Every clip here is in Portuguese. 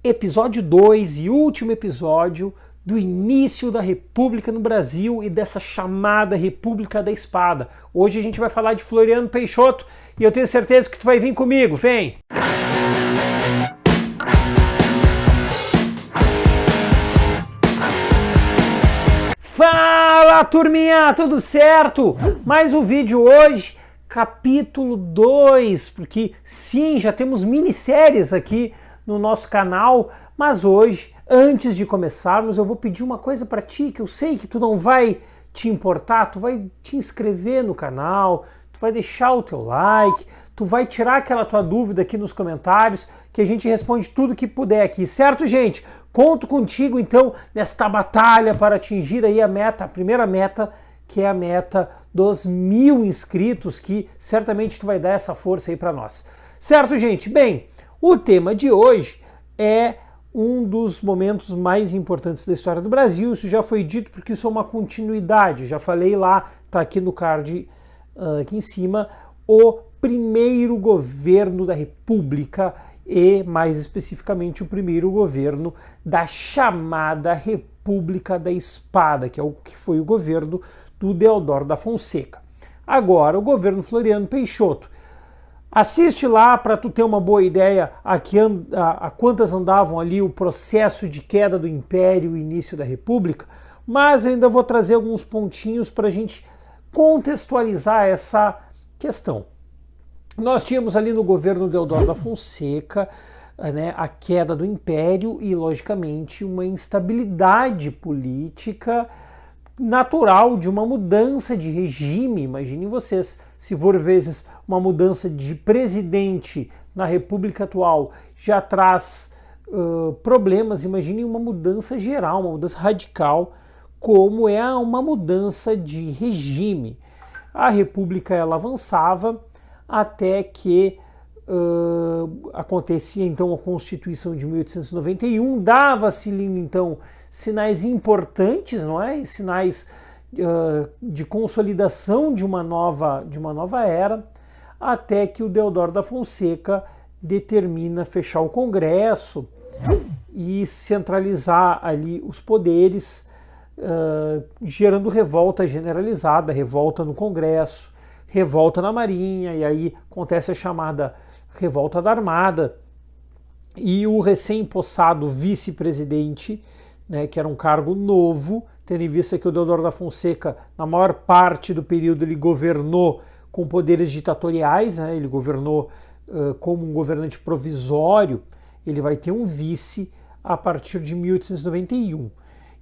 Episódio 2 e último episódio do início da República no Brasil e dessa chamada República da Espada. Hoje a gente vai falar de Floriano Peixoto e eu tenho certeza que tu vai vir comigo, vem! Fala, turminha, tudo certo? Mais um vídeo hoje, capítulo 2, porque sim, já temos minisséries aqui no nosso canal, mas hoje, antes de começarmos, eu vou pedir uma coisa para ti, que eu sei que tu não vai te importar, tu vai te inscrever no canal, tu vai deixar o teu like, tu vai tirar aquela tua dúvida aqui nos comentários, que a gente responde tudo que puder aqui, certo, gente? Conto contigo, então, nesta batalha para atingir aí a meta, a primeira meta, que é a meta dos 1000 inscritos, que certamente tu vai dar essa força aí para nós. Certo, gente? Bem, o tema de hoje é um dos momentos mais importantes da história do Brasil. Isso já foi dito porque isso é uma continuidade. Já falei lá, tá aqui no card aqui em cima, o primeiro governo da República e, mais especificamente, o primeiro governo da chamada República da Espada, que é o que foi o governo do Deodoro da Fonseca. Agora, o governo Floriano Peixoto. Assiste lá para tu ter uma boa ideia a quantas andavam ali o processo de queda do Império e início da República, mas ainda vou trazer alguns pontinhos para a gente contextualizar essa questão. Nós tínhamos ali no governo Deodoro da Fonseca, né, a queda do Império e, logicamente, uma instabilidade política natural de uma mudança de regime. Imaginem vocês, se por vezes uma mudança de presidente na República atual já traz problemas, imaginem uma mudança geral, uma mudança radical, como é uma mudança de regime. A República ela avançava até que acontecia então a Constituição de 1891, dava-se então sinais importantes, não é? Sinais de consolidação de uma nova era, até que o Deodoro da Fonseca determina fechar o Congresso e centralizar ali os poderes, gerando revolta generalizada, revolta no Congresso, revolta na Marinha, e aí acontece a chamada Revolta da Armada, e o recém-possado vice-presidente, né, que era um cargo novo, tendo em vista que o Deodoro da Fonseca, na maior parte do período, ele governou com poderes ditatoriais, né, ele governou como um governante provisório, ele vai ter um vice a partir de 1891,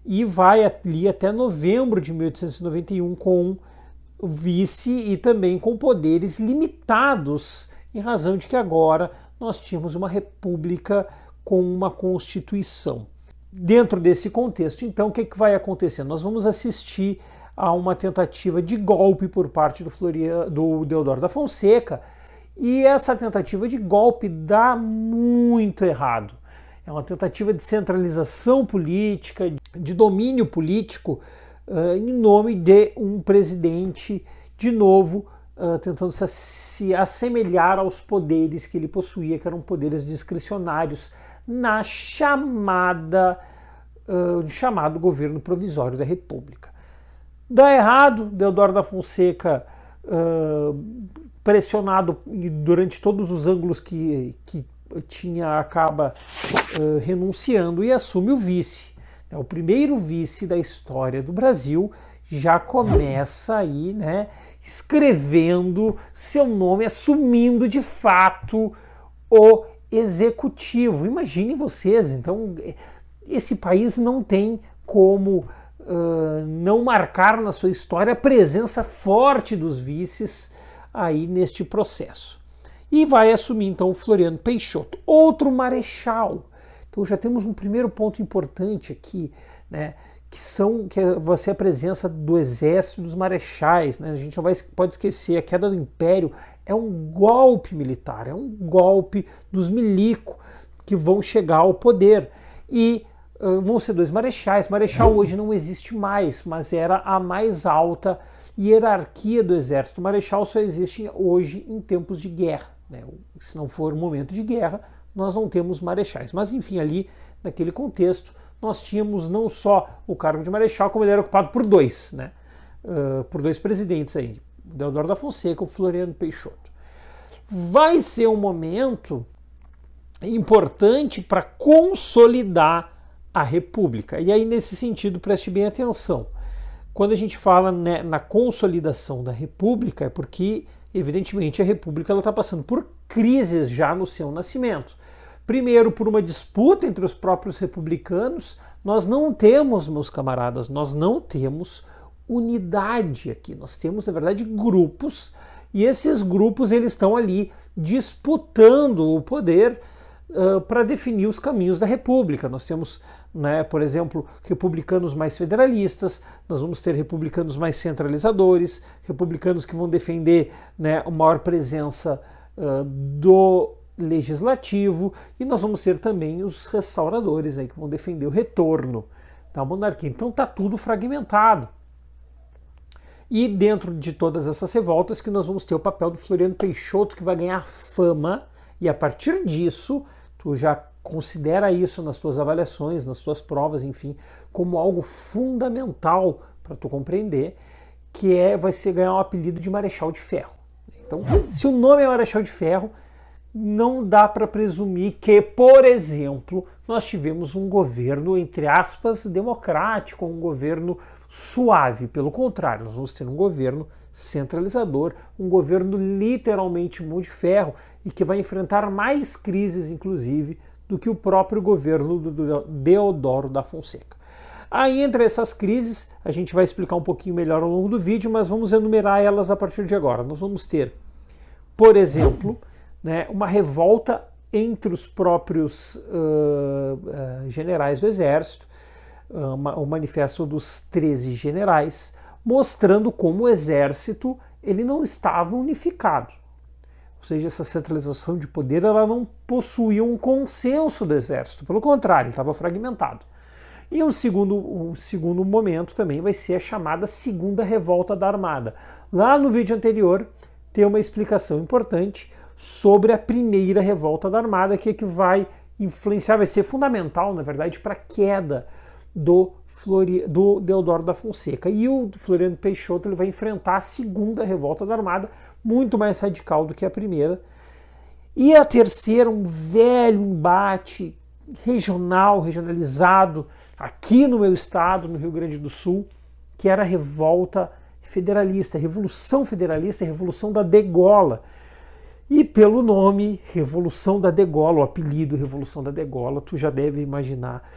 e vai ali até novembro de 1891 com o vice e também com poderes limitados, em razão de que agora nós tínhamos uma república com uma constituição. Dentro desse contexto, então, o que vai acontecer? Nós vamos assistir a uma tentativa de golpe por parte do Deodoro da Fonseca, e essa tentativa de golpe dá muito errado. É uma tentativa de centralização política, de domínio político, em nome de um presidente, de novo, tentando se assemelhar aos poderes que ele possuía, que eram poderes discricionários, na chamado governo provisório da República. Dá errado, Deodoro da Fonseca, pressionado durante todos os ângulos que tinha, acaba renunciando e assume o vice. O primeiro vice da história do Brasil já começa aí, né, escrevendo seu nome, assumindo de fato o executivo. Imaginem vocês, então, esse país não tem como não marcar na sua história a presença forte dos vices aí neste processo. E vai assumir então o Floriano Peixoto, outro marechal. Então já temos um primeiro ponto importante aqui, né, que vai ser a presença do exército, dos marechais, né? A gente não pode esquecer, a queda do Império é um golpe militar, é um golpe dos milico que vão chegar ao poder. E vão ser 2 marechais. Marechal hoje não existe mais, mas era a mais alta hierarquia do exército. O marechal só existe hoje em tempos de guerra, né? Se não for um momento de guerra, nós não temos marechais. Mas enfim, ali naquele contexto, nós tínhamos não só o cargo de marechal, como ele era ocupado por dois, né? Por dois presidentes aí, o Deodoro da Fonseca e o Floriano Peixoto. Vai ser um momento importante para consolidar a República. E aí, nesse sentido, preste bem atenção. Quando a gente fala, né, na consolidação da República, é porque, evidentemente, a República está passando por crises já no seu nascimento. Primeiro, por uma disputa entre os próprios republicanos. Nós não temos, meus camaradas, nós não temos unidade aqui. Nós temos, na verdade, grupos, e esses grupos eles estão ali disputando o poder para definir os caminhos da República. Nós temos, né, por exemplo, republicanos mais federalistas, nós vamos ter republicanos mais centralizadores, republicanos que vão defender, né, a maior presença do legislativo, e nós vamos ter também os restauradores aí, que vão defender o retorno da monarquia. Então está tudo fragmentado. E dentro de todas essas revoltas que nós vamos ter o papel do Floriano Peixoto, que vai ganhar fama, e a partir disso, tu já considera isso nas tuas avaliações, nas tuas provas, enfim, como algo fundamental para tu compreender, que vai ser ganhar o apelido de Marechal de Ferro. Então, se o nome é Marechal de Ferro, não dá para presumir que, por exemplo, nós tivemos um governo, entre aspas, democrático, um governo suave. Pelo contrário, nós vamos ter um governo centralizador, um governo literalmente mão de ferro e que vai enfrentar mais crises, inclusive, do que o próprio governo do Deodoro da Fonseca. Aí, entre essas crises, a gente vai explicar um pouquinho melhor ao longo do vídeo, mas vamos enumerar elas a partir de agora. Nós vamos ter, por exemplo, né, uma revolta entre os próprios generais do Exército, o manifesto dos 13 generais, mostrando como o Exército ele não estava unificado. Ou seja, essa centralização de poder ela não possuía um consenso do Exército, pelo contrário, estava fragmentado. E um segundo momento também vai ser a chamada Segunda Revolta da Armada. Lá no vídeo anterior tem uma explicação importante sobre a Primeira Revolta da Armada, que é que vai influenciar, vai ser fundamental, na verdade, para a queda do Deodoro da Fonseca. E o Floriano Peixoto ele vai enfrentar a Segunda Revolta da Armada, muito mais radical do que a primeira. E a terceira, um velho embate regionalizado, aqui no meu estado, no Rio Grande do Sul, que era a Revolta Federalista, a Revolução Federalista, a Revolução da Degola. E pelo nome Revolução da Degola, o apelido Revolução da Degola, tu já deve imaginar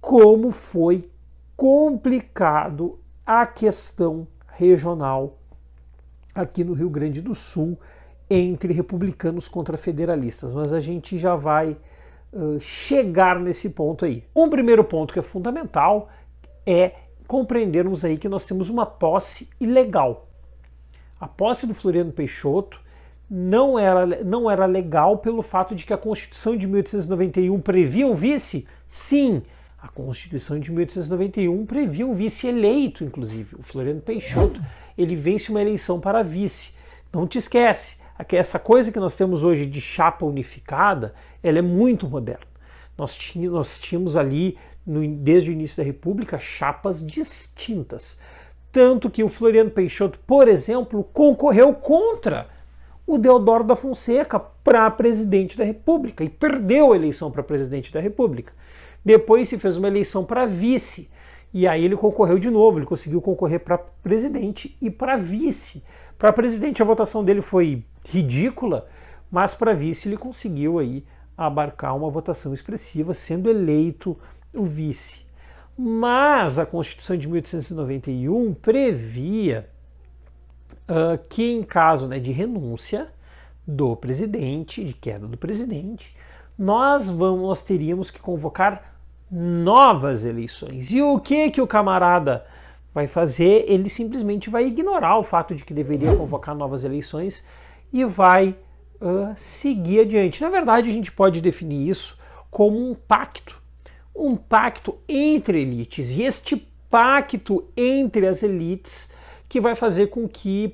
como foi complicado a questão regional aqui no Rio Grande do Sul entre republicanos contra federalistas. Mas a gente já vai chegar nesse ponto aí. Um primeiro ponto que é fundamental é compreendermos aí que nós temos uma posse ilegal. A posse do Floriano Peixoto não era legal pelo fato de que a Constituição de 1891 previa um vice? Sim, a Constituição de 1891 previa um vice eleito, inclusive. O Floriano Peixoto, ele vence uma eleição para vice. Não te esquece, essa coisa que nós temos hoje de chapa unificada, ela é muito moderna. Nós tínhamos ali, desde o início da República, chapas distintas. Tanto que o Floriano Peixoto, por exemplo, concorreu contra o Deodoro da Fonseca para presidente da República e perdeu a eleição para presidente da República. Depois se fez uma eleição para vice e aí ele concorreu de novo, ele conseguiu concorrer para presidente e para vice. Para presidente a votação dele foi ridícula, mas para vice ele conseguiu aí abarcar uma votação expressiva, sendo eleito o vice. Mas a Constituição de 1891 previa que em caso, né, de renúncia do presidente, de queda do presidente, nós teríamos que convocar novas eleições. E o que o camarada vai fazer? Ele simplesmente vai ignorar o fato de que deveria convocar novas eleições e vai seguir adiante. Na verdade, a gente pode definir isso como um pacto entre elites. E este pacto entre as elites que vai fazer com que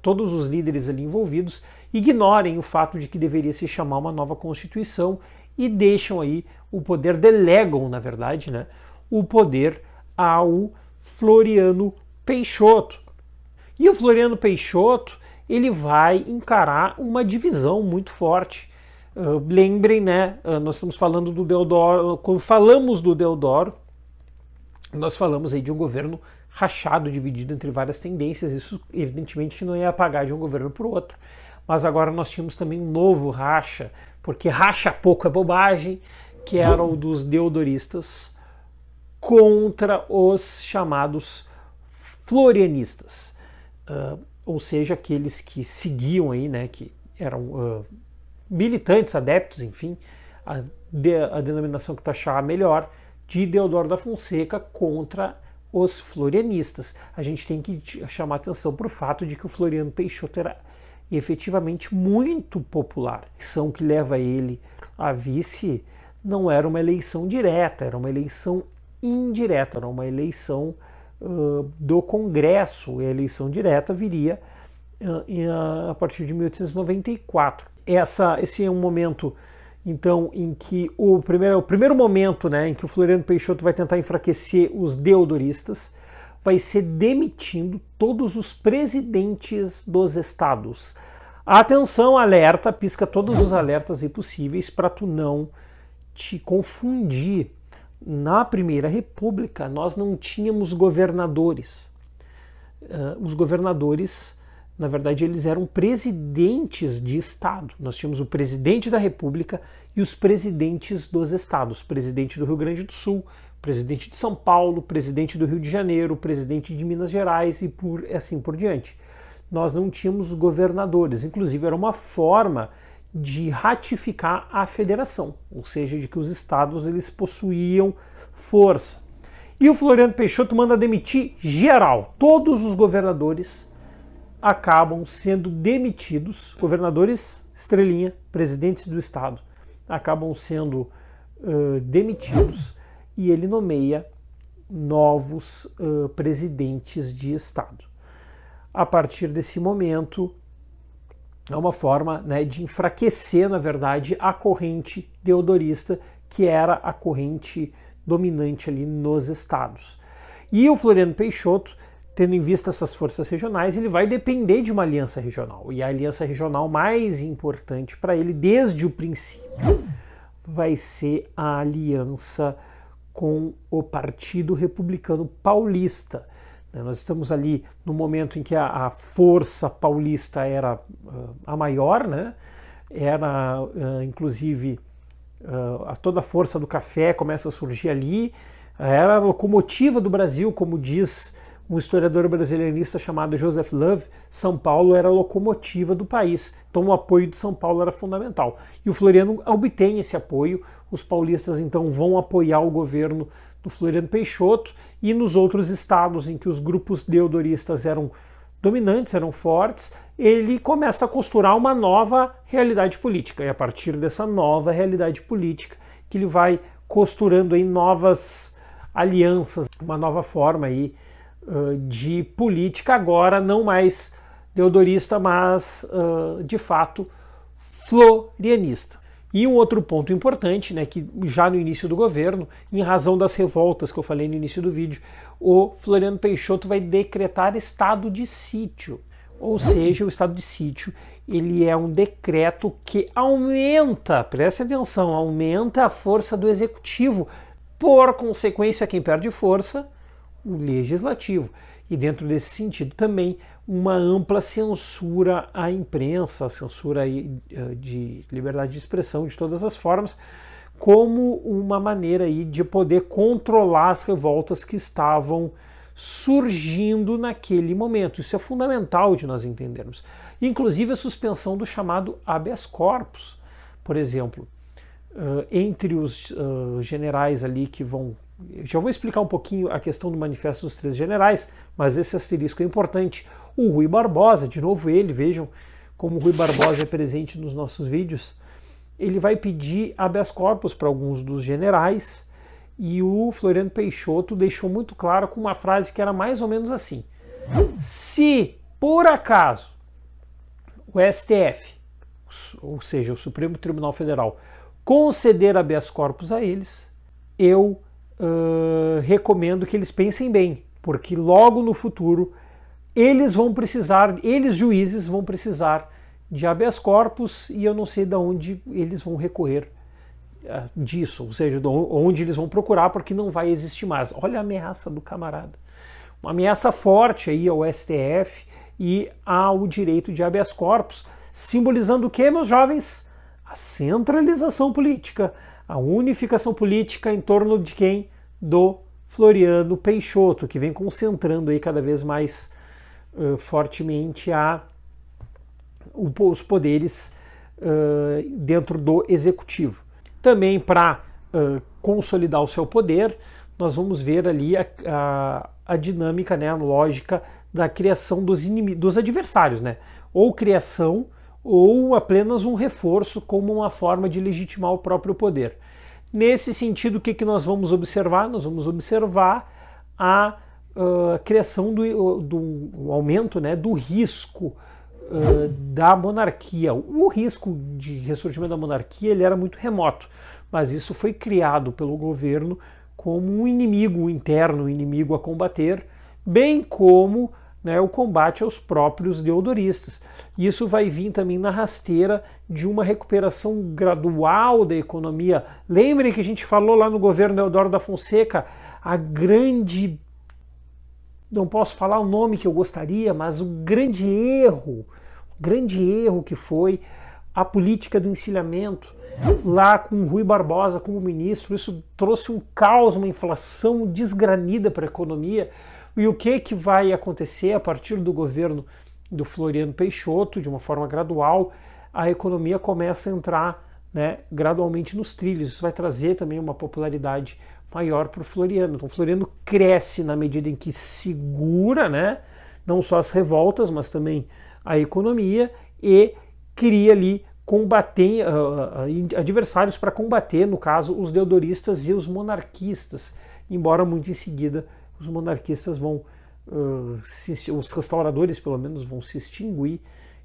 todos os líderes ali envolvidos ignorem o fato de que deveria se chamar uma nova Constituição e deixam aí o poder, delegam, na verdade, né, o poder ao Floriano Peixoto. E o Floriano Peixoto, ele vai encarar uma divisão muito forte. Lembrem, né, nós estamos falando do Deodoro, quando falamos do Deodoro, nós falamos aí de um governo rachado, dividido entre várias tendências. Isso evidentemente não ia apagar de um governo para o outro, mas agora nós tínhamos também um novo racha, porque racha pouco é bobagem, que era o dos deodoristas contra os chamados florianistas, ou seja, aqueles que seguiam aí, né, que eram militantes, adeptos, enfim, a denominação que tu achar melhor, de Deodoro da Fonseca contra os florianistas. A gente tem que chamar atenção para o fato de que o Floriano Peixoto era efetivamente muito popular. A eleição que leva ele a vice não era uma eleição direta, era uma eleição indireta, era uma eleição do Congresso. E a eleição direta viria a partir de 1894. Esse é um momento, então, em que o primeiro momento, né, em que o Floriano Peixoto vai tentar enfraquecer os deodoristas, vai ser demitindo todos os presidentes dos estados. Atenção, alerta, pisca todos os alertas aí possíveis para tu não te confundir. Na Primeira República, nós não tínhamos governadores. Os governadores, na verdade, eles eram presidentes de estado. Nós tínhamos o presidente da República e os presidentes dos estados. Presidente do Rio Grande do Sul, presidente de São Paulo, presidente do Rio de Janeiro, presidente de Minas Gerais e assim por diante. Nós não tínhamos governadores. Inclusive, era uma forma de ratificar a federação, ou seja, de que os estados eles possuíam força. E o Floriano Peixoto manda demitir geral. Todos os governadores acabam sendo demitidos, governadores, estrelinha, presidentes do estado, acabam sendo demitidos e ele nomeia novos presidentes de estado. A partir desse momento, é uma forma, né, de enfraquecer, na verdade, a corrente deodorista, que era a corrente dominante ali nos estados. E o Floriano Peixoto, tendo em vista essas forças regionais, ele vai depender de uma aliança regional. E a aliança regional mais importante para ele, desde o princípio, vai ser a aliança com o Partido Republicano Paulista. Nós estamos ali no momento em que a força paulista era a maior, né? Era, inclusive, toda a força do café começa a surgir ali, era a locomotiva do Brasil, como diz um historiador brasileirista chamado Joseph Love. São Paulo era a locomotiva do país, então o apoio de São Paulo era fundamental. E o Floriano obtém esse apoio, os paulistas então vão apoiar o governo do Floriano Peixoto, e nos outros estados em que os grupos deodoristas eram dominantes, eram fortes, ele começa a costurar uma nova realidade política. E a partir dessa nova realidade política que ele vai costurando aí novas alianças, uma nova forma aí de política, agora não mais deodorista, mas de fato florianista. E um outro ponto importante, né, que já no início do governo, em razão das revoltas que eu falei no início do vídeo, o Floriano Peixoto vai decretar estado de sítio. Ou seja, o estado de sítio, ele é um decreto que aumenta, preste atenção, aumenta a força do executivo. Por consequência, quem perde força? O legislativo. E dentro desse sentido também uma ampla censura à imprensa, censura de liberdade de expressão de todas as formas, como uma maneira aí de poder controlar as revoltas que estavam surgindo naquele momento. Isso é fundamental de nós entendermos. Inclusive a suspensão do chamado habeas corpus, por exemplo, entre os generais ali que vão... Já vou explicar um pouquinho a questão do Manifesto dos Três Generais, mas esse asterisco é importante. O Rui Barbosa, de novo ele, vejam como o Rui Barbosa é presente nos nossos vídeos, ele vai pedir habeas corpus para alguns dos generais, e o Floriano Peixoto deixou muito claro com uma frase que era mais ou menos assim: se por acaso o STF ou seja, o Supremo Tribunal Federal, conceder habeas corpus a eles, eu recomendo que eles pensem bem, porque logo no futuro eles vão precisar, eles juízes vão precisar de habeas corpus e eu não sei de onde eles vão recorrer disso, ou seja, onde eles vão procurar, porque não vai existir mais. Olha a ameaça do camarada. Uma ameaça forte aí ao STF e ao direito de habeas corpus, simbolizando o que, meus jovens? A centralização política, a unificação política em torno de quem? Do Floriano Peixoto, que vem concentrando aí cada vez mais fortemente os poderes dentro do executivo. Também para consolidar o seu poder, nós vamos ver ali a dinâmica, né, a lógica da criação dos adversários, né? Ou criação ou apenas um reforço como uma forma de legitimar o próprio poder. Nesse sentido, o que nós vamos observar? Nós vamos observar a criação do aumento, né, do risco da monarquia. O risco de ressurgimento da monarquia ele era muito remoto, mas isso foi criado pelo governo como um inimigo interno, um inimigo a combater, bem como, né, o combate aos próprios deodoristas. Isso vai vir também na rasteira de uma recuperação gradual da economia. Lembrem que a gente falou lá no governo Deodoro da Fonseca, a grande, não posso falar o nome que eu gostaria, mas o grande erro que foi a política do encilhamento, lá com Rui Barbosa como ministro. Isso trouxe um caos, uma inflação desgranida para a economia. E o que vai acontecer a partir do governo do Floriano Peixoto? De uma forma gradual, a economia começa a entrar, né, gradualmente nos trilhos. Isso vai trazer também uma popularidade maior para o Floriano. Então o Floriano cresce na medida em que segura, né, não só as revoltas, mas também a economia, e cria ali adversários para combater, no caso, os deodoristas e os monarquistas, embora muito em seguida os monarquistas os restauradores pelo menos vão se extinguir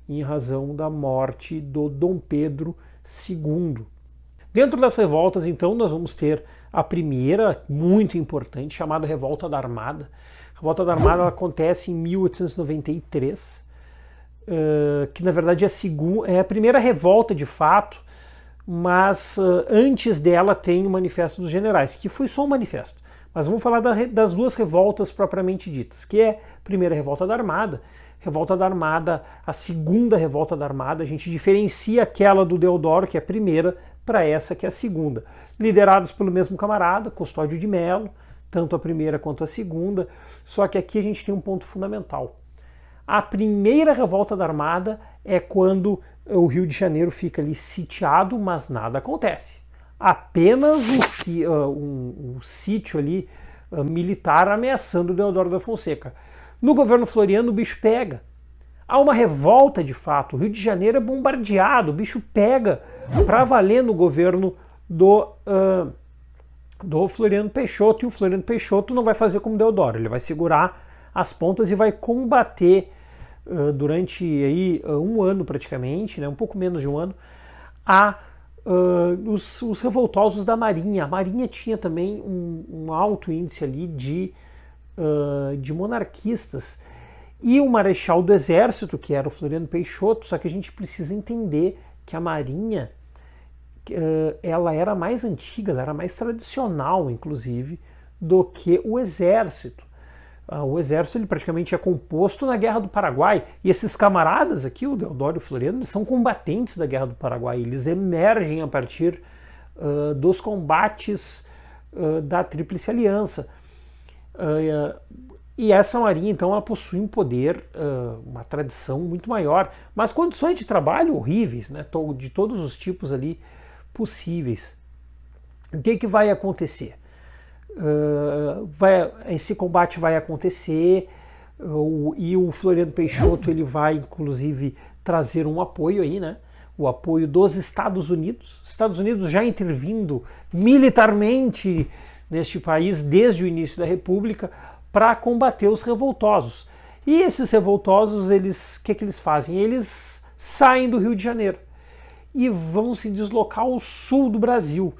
em razão da morte do Dom Pedro II. Dentro das revoltas, então, nós vamos ter a primeira, muito importante, chamada Revolta da Armada. A Revolta da Armada ela acontece em 1893, que na verdade é a primeira revolta de fato, mas antes dela tem o Manifesto dos Generais, que foi só um manifesto. Mas vamos falar das duas revoltas propriamente ditas, que é a primeira Revolta da Armada. Revolta da Armada, a segunda Revolta da Armada, a gente diferencia aquela do Deodoro, que é a primeira, para essa que é a segunda. Liderados pelo mesmo camarada, Custódio de Melo, tanto a primeira quanto a segunda, só que aqui a gente tem um ponto fundamental. A primeira Revolta da Armada é quando o Rio de Janeiro fica ali sitiado, mas nada acontece. Apenas um sítio ali militar ameaçando o Deodoro da Fonseca. No governo Floriano o bicho pega. Há uma revolta de fato. O Rio de Janeiro é bombardeado, o bicho pega para valer no governo do Floriano Peixoto. E o Floriano Peixoto não vai fazer como Deodoro, ele vai segurar as pontas e vai combater durante aí, um ano praticamente, né, um pouco menos de um ano, os revoltosos da Marinha. A Marinha tinha também um alto índice ali de monarquistas. E o Marechal do Exército, que era o Floriano Peixoto, só que a gente precisa entender que a Marinha ela era mais antiga, ela era mais tradicional, inclusive, do que o Exército. O Exército ele praticamente é composto na Guerra do Paraguai, e esses camaradas aqui, o Deodoro e o Floriano, eles são combatentes da Guerra do Paraguai, eles emergem a partir dos combates da Tríplice Aliança. E essa marinha, então, ela possui um poder, uma tradição muito maior, mas condições de trabalho horríveis, né, de todos os tipos ali possíveis. O que vai acontecer? Esse combate vai acontecer e o Floriano Peixoto ele vai inclusive trazer um apoio aí, né? O apoio dos Estados Unidos. Estados Unidos já intervindo militarmente neste país desde o início da República para combater os revoltosos. E esses revoltosos, o que eles fazem? Eles saem do Rio de Janeiro. e vão se deslocar ao sul do Brasil,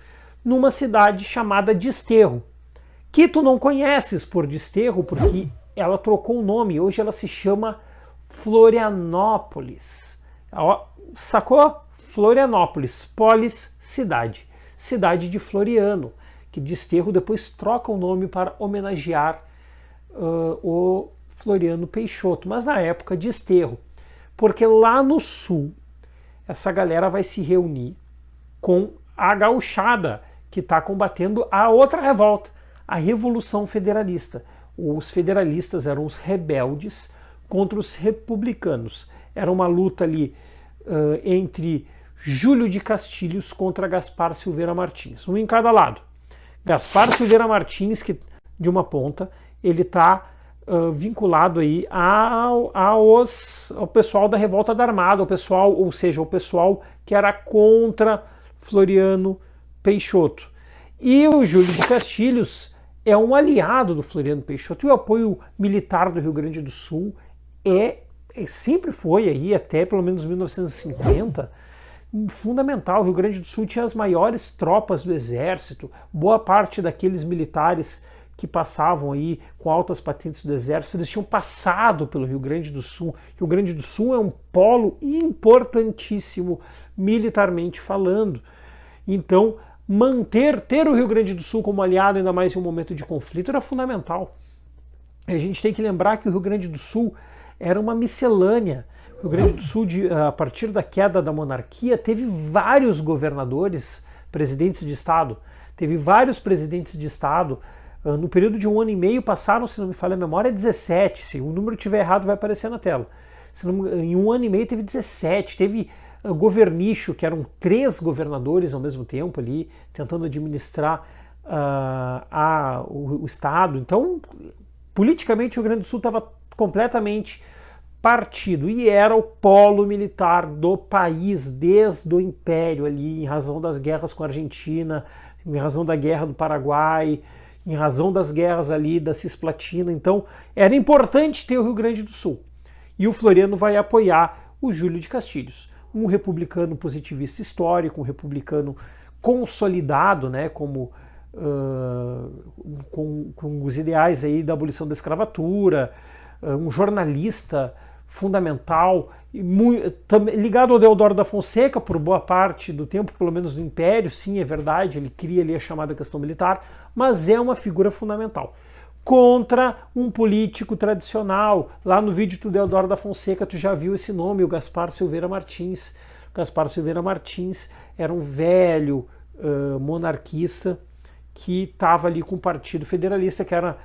numa cidade chamada Desterro, que tu não conheces por Desterro, porque ela trocou o nome, hoje ela se chama Florianópolis. Sacou? Florianópolis, polis, cidade. Cidade de Floriano, que Desterro depois troca o nome para homenagear o Floriano Peixoto, mas na época Desterro, porque lá no sul essa galera vai se reunir com a gauchada que está combatendo a outra revolta, a Revolução Federalista. Os federalistas eram os rebeldes contra os republicanos. Era uma luta ali entre Júlio de Castilhos contra Gaspar Silveira Martins, um em cada lado. Gaspar Silveira Martins, que de uma ponta, ele está vinculado aí ao pessoal da Revolta da Armada, ou seja, o pessoal que era contra Floriano Peixoto. E o Júlio de Castilhos é um aliado do Floriano Peixoto, e o apoio militar do Rio Grande do Sul sempre foi aí, até pelo menos 1950, fundamental. O Rio Grande do Sul tinha as maiores tropas do exército, boa parte daqueles militares que passavam aí com altas patentes do exército, eles tinham passado pelo Rio Grande do Sul. O Rio Grande do Sul é um polo importantíssimo militarmente falando. Então, ter o Rio Grande do Sul como aliado, ainda mais em um momento de conflito, era fundamental. A gente tem que lembrar que o Rio Grande do Sul era uma miscelânea. O Rio Grande do Sul, a partir da queda da monarquia, teve vários governadores, presidentes de estado, teve vários presidentes de estado. No período de 1 ano e meio passaram, se não me falha a memória, 17. Se o número estiver errado, vai aparecer na tela. Em 1 ano e meio teve 17. Teve governicho, que eram 3 governadores ao mesmo tempo ali, tentando administrar o estado. Então, politicamente, o Rio Grande do Sul estava completamente partido e era o polo militar do país desde o Império ali, em razão das guerras com a Argentina, em razão da Guerra do Paraguai, em razão das guerras ali da Cisplatina. Então era importante ter o Rio Grande do Sul. E o Floriano vai apoiar o Júlio de Castilhos, um republicano positivista histórico, um republicano consolidado, né, com os ideais aí da abolição da escravatura, um jornalista fundamental, ligado ao Deodoro da Fonseca por boa parte do tempo, pelo menos no Império. Sim, é verdade, ele cria ali a chamada questão militar, mas é uma figura fundamental. Contra um político tradicional. Lá no vídeo do Deodoro da Fonseca tu já viu esse nome, o Gaspar Silveira Martins. Gaspar Silveira Martins era um velho monarquista que estava ali com o Partido Federalista, que era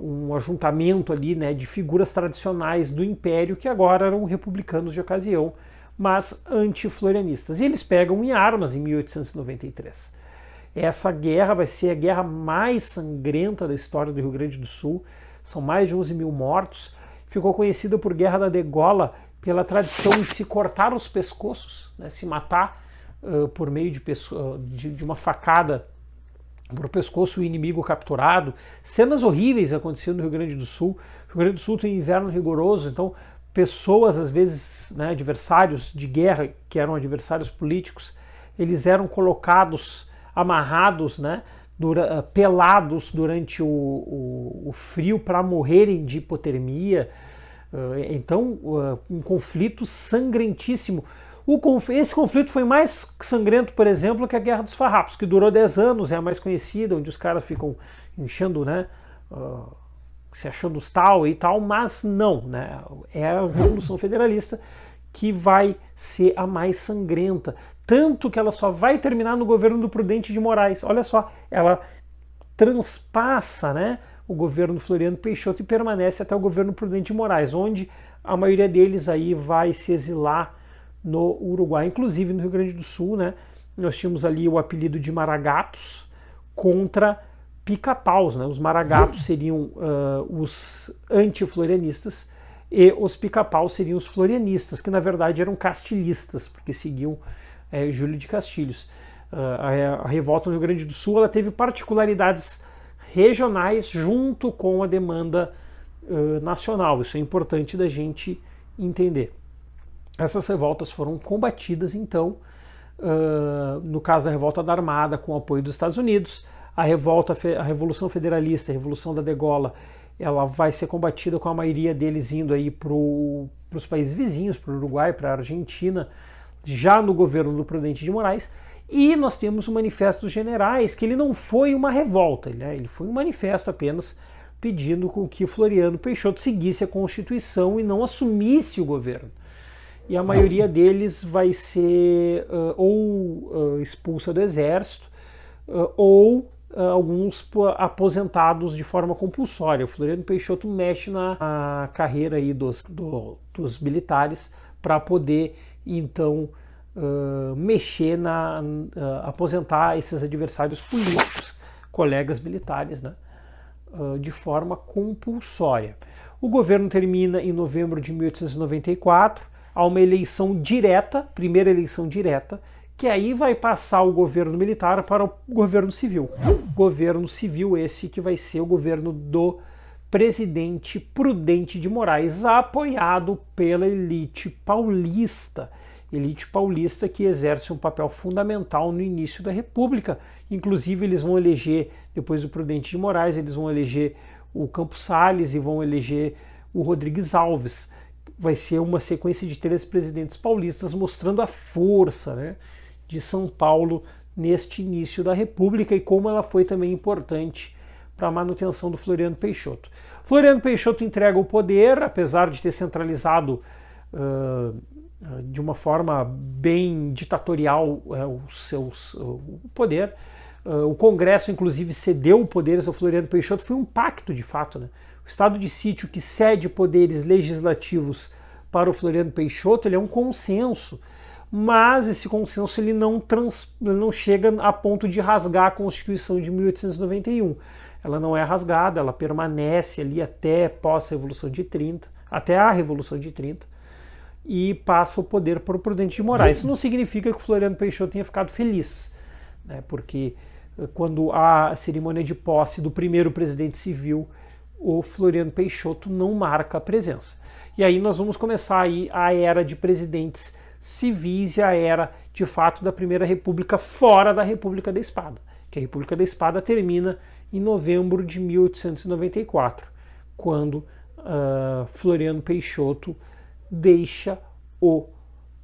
um ajuntamento ali, né, de figuras tradicionais do Império, que agora eram republicanos de ocasião, mas anti-florianistas. E eles pegam em armas em 1893. Essa guerra vai ser a guerra mais sangrenta da história do Rio Grande do Sul. São mais de 11 mil mortos. Ficou conhecida por Guerra da Degola pela tradição de se cortar os pescoços, né, se matar por meio de uma facada por pescoço o inimigo capturado. Cenas horríveis aconteciam no Rio Grande do Sul. O Rio Grande do Sul tem inverno rigoroso, então pessoas, às vezes, né, adversários de guerra, que eram adversários políticos, eles eram colocados, amarrados, né, pelados durante o frio para morrerem de hipotermia. Então, um conflito sangrentíssimo. Esse conflito foi mais sangrento, por exemplo, que a Guerra dos Farrapos, que durou 10 anos, é a mais conhecida, onde os caras ficam enchendo, né, se achando os tal e tal, mas não, né, é a Revolução Federalista que vai ser a mais sangrenta, tanto que ela só vai terminar no governo do Prudente de Moraes. Olha só, ela transpassa, né, o governo Floriano Peixoto e permanece até o governo Prudente de Moraes, onde a maioria deles aí vai se exilar no Uruguai. Inclusive no Rio Grande do Sul, né, nós tínhamos ali o apelido de maragatos contra pica-paus, né? Os maragatos seriam os anti-florianistas e os pica-paus seriam os florianistas, que na verdade eram castilhistas, porque seguiam Júlio de Castilhos. A revolta no Rio Grande do Sul ela teve particularidades regionais junto com a demanda nacional. Isso é importante da gente entender. Essas revoltas foram combatidas, então, no caso da Revolta da Armada, com o apoio dos Estados Unidos. A Revolução Federalista, a Revolução da Degola, ela vai ser combatida com a maioria deles indo aí para os países vizinhos, para o Uruguai, para a Argentina, já no governo do Prudente de Moraes. E nós temos o Manifesto dos Generais, que ele não foi uma revolta, ele foi um manifesto apenas pedindo com que Floriano Peixoto seguisse a Constituição e não assumisse o governo. E a maioria deles vai ser expulsa do Exército ou alguns aposentados de forma compulsória. O Floriano Peixoto mexe na carreira aí dos militares para poder, então, mexer aposentar esses adversários políticos, colegas militares, né, de forma compulsória. O governo termina em novembro de 1894, há uma eleição direta, primeira eleição direta, que aí vai passar o governo militar para o governo civil. Governo civil esse que vai ser o governo do presidente Prudente de Moraes, apoiado pela elite paulista que exerce um papel fundamental no início da República. Inclusive eles vão eleger, depois do Prudente de Moraes, eles vão eleger o Campos Salles e vão eleger o Rodrigues Alves. Vai ser uma sequência de 3 presidentes paulistas mostrando a força, né, de São Paulo neste início da República e como ela foi também importante para a manutenção do Floriano Peixoto. Floriano Peixoto entrega o poder, apesar de ter centralizado de uma forma bem ditatorial o poder. O Congresso, inclusive, cedeu poderes ao Floriano Peixoto, foi um pacto de fato, né? O estado de sítio que cede poderes legislativos para o Floriano Peixoto, ele é um consenso, mas esse consenso ele não chega a ponto de rasgar a Constituição de 1891. Ela não é rasgada, ela permanece ali até a Revolução de 30, e passa o poder para o Prudente de Moraes. Isso não significa que o Floriano Peixoto tenha ficado feliz, né? Porque quando há a cerimônia de posse do primeiro presidente civil, o Floriano Peixoto não marca a presença. E aí nós vamos começar aí a era de presidentes civis e a era, de fato, da Primeira República fora da República da Espada, que a República da Espada termina em novembro de 1894, quando Floriano Peixoto deixa o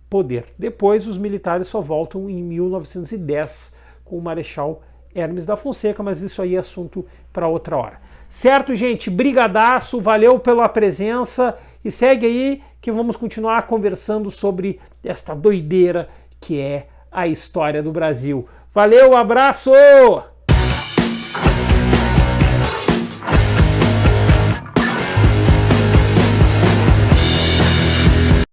poder. Depois os militares só voltam em 1910 com o Marechal Hermes da Fonseca, mas isso aí é assunto para outra hora. Certo, gente? Brigadaço, valeu pela presença e segue aí que vamos continuar conversando sobre esta doideira que é a história do Brasil. Valeu, abraço!